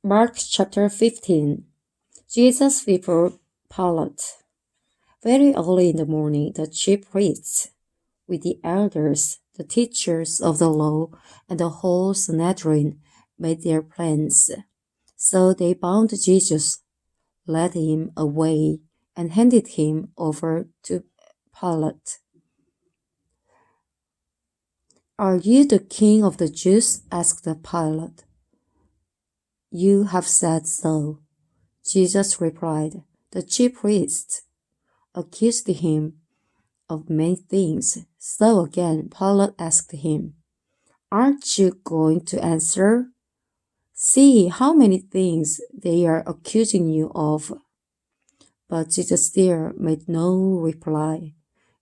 Mark chapter 15. Jesus before Pilate. Very early in the morning, the chief priests, with the elders, the teachers of the law, and the whole Sanhedrin, made their plans. So they bound Jesus, led him away, and handed him over to Pilate. "Are you the king of the Jews?" asked Pilate. "You have said so," Jesus replied. The chief priests accused him of many things. So again, Pilate asked him, "Aren't you going to answer? See how many things they are accusing you of." But Jesus still made no reply,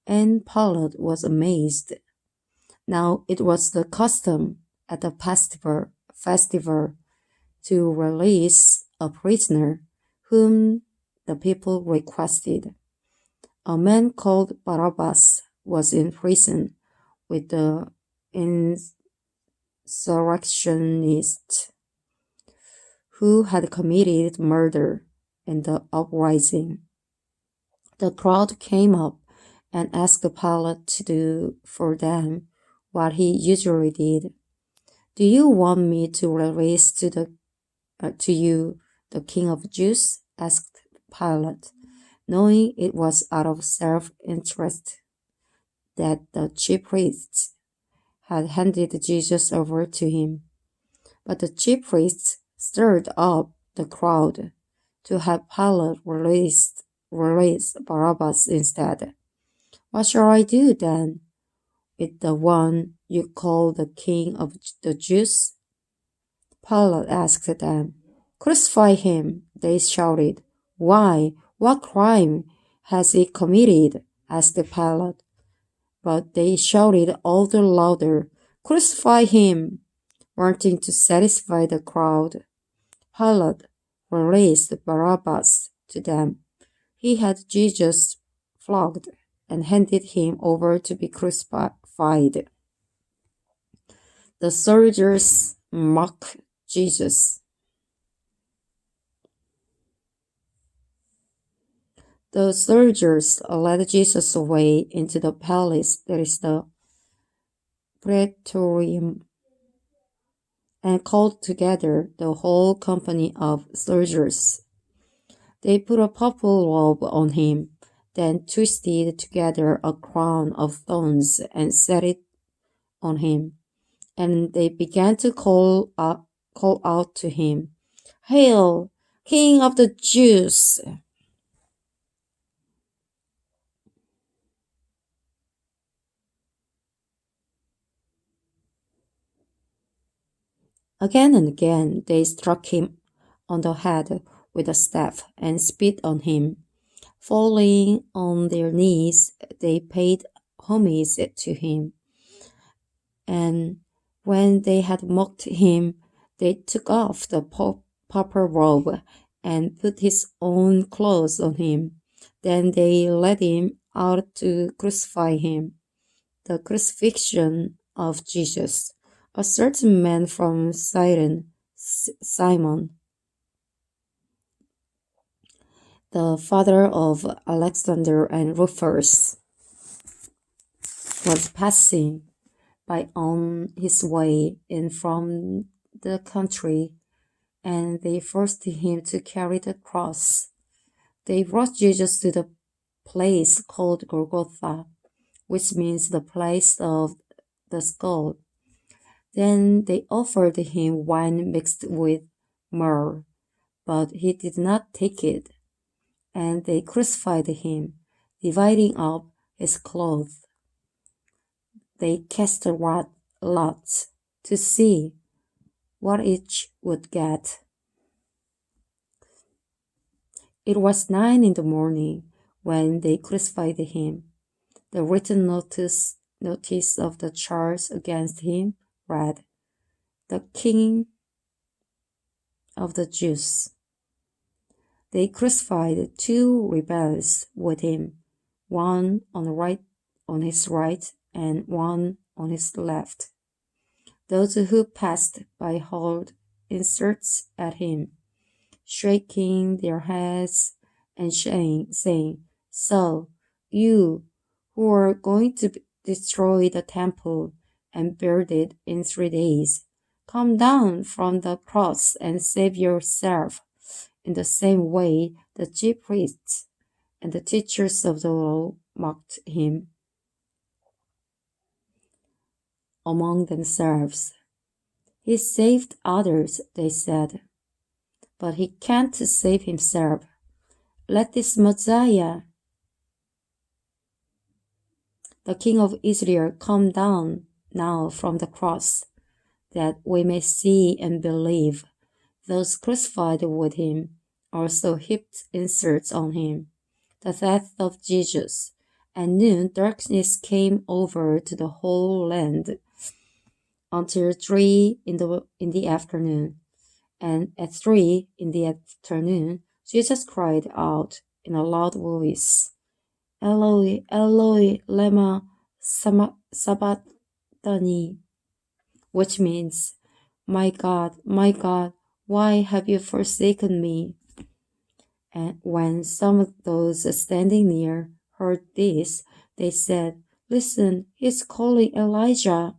and Pilate was amazed. Now it was the custom at the festival to release a prisoner whom the people requested. A man called Barabbas was in prison with the insurrectionists who had committed murder in the uprising. The crowd came up and asked Pilate to do for them what he usually did. "Do you want me to release to you the King of Jews?" asked Pilate, knowing it was out of self-interest that the chief priests had handed Jesus over to him. But the chief priests stirred up the crowd to have Pilate release Barabbas instead. "What shall I do then with the one you call the King of the Jews?" Pilate asked them. "Crucify him," they shouted. "Why? What crime has he committed?" asked Pilate. But they shouted all the louder, "Crucify him!" Wanting to satisfy the crowd. Pilate released Barabbas to them. He had Jesus flogged and handed him over to be crucified. The soldiers mocked Jesus. The soldiers led Jesus away into the palace, that is the Praetorium, and called together the whole company of soldiers. They put a purple robe on him, then twisted together a crown of thorns and set it on him. And they began to call out to him, "Hail, King of the Jews!" Again and again they struck him on the head with a staff and spit on him. Falling on their knees, they paid homage to him. And when they had mocked him, they took off the purple robe and put his own clothes on him. Then they led him out to crucify him. The crucifixion of Jesus. A certain man from Cyrene, Simon, the father of Alexander and Rufus, was passing by on his way in from the country, and they forced him to carry the cross. They brought Jesus to the place called Golgotha, which means the place of the skull. Then they offered him wine mixed with myrrh, but he did not take it. And they crucified him, dividing up his clothes. They cast lots to see what each would get. It was 9 in the morning when they crucified him. The written notice of the charge against him read, "The King of the Jews." They crucified 2 rebels with him, one on his right and one on his left. Those who passed by heard insults at him, shaking their heads and saying, "So, you who are going to destroy the temple and build it in 3 days, come down from the cross and save yourself." In the same way, the chief priests and the teachers of the law mocked him among themselves. "He saved others," they said, "but he can't save himself. Let this Messiah, the King of Israel, come down now from the cross, that we may see and believe." Those crucified with him also heaped insults on him. The death of Jesus. At noon, darkness came over to the whole land until 3 in the afternoon. And at 3 in the afternoon, Jesus cried out in a loud voice, "Eloi, Eloi, lema sabachthani," which means, my God, why have you forsaken me?" And when some of those standing near heard this, they said, "Listen, he's calling Elijah."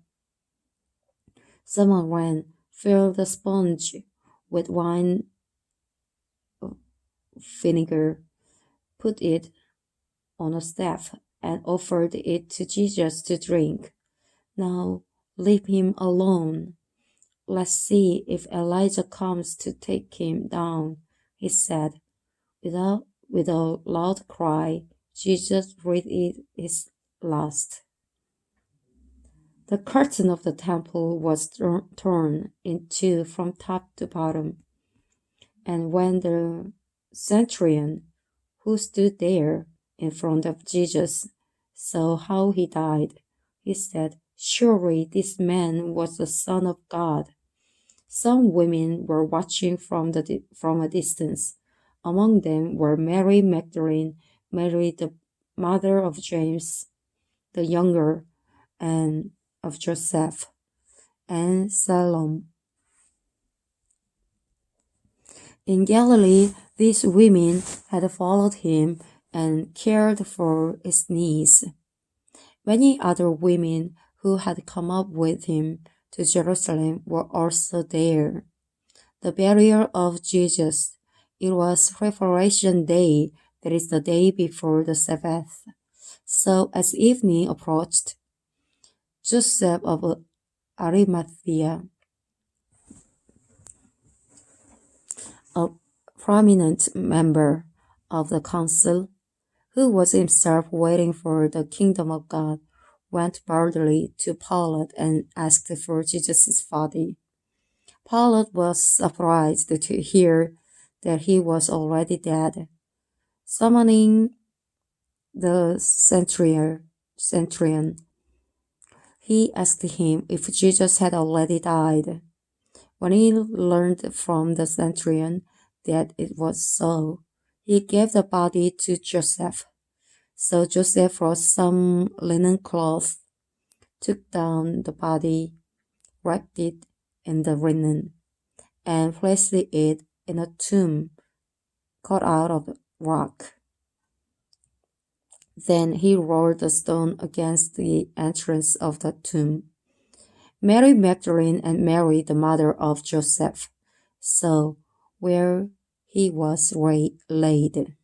Someone ran, filled a sponge with wine vinegar, put it on a staff, and offered it to Jesus to drink. "Now leave him alone. Let's see if Elijah comes to take him down," he said. With a loud cry, Jesus breathed his last. The curtain of the temple was torn in two from top to bottom. And when the centurion, who stood there in front of Jesus, saw how he died, he said, "Surely this man was the Son of God." Some women were watching from a distance. Among them were Mary Magdalene, Mary the mother of James the younger, and of Joseph, and Salome. In Galilee, these women had followed him and cared for his needs. Many other women who had come up with him to Jerusalem were also there. The burial of Jesus. It was Preparation Day, that is the day before the Sabbath. So as evening approached, Joseph of Arimathea, a prominent member of the council, who was himself waiting for the kingdom of God, went boldly to Pilate and asked for Jesus' body. Pilate was surprised to hear that he was already dead. Summoning the centurion, he asked him if Jesus had already died. When he learned from the centurion that it was so, he gave the body to Joseph. So Joseph brought some linen cloth, took down the body, wrapped it in the linen, and placed it in a tomb cut out of rock. Then he rolled a stone against the entrance of the tomb. Mary Magdalene and Mary, the mother of Joseph, saw where he was laid.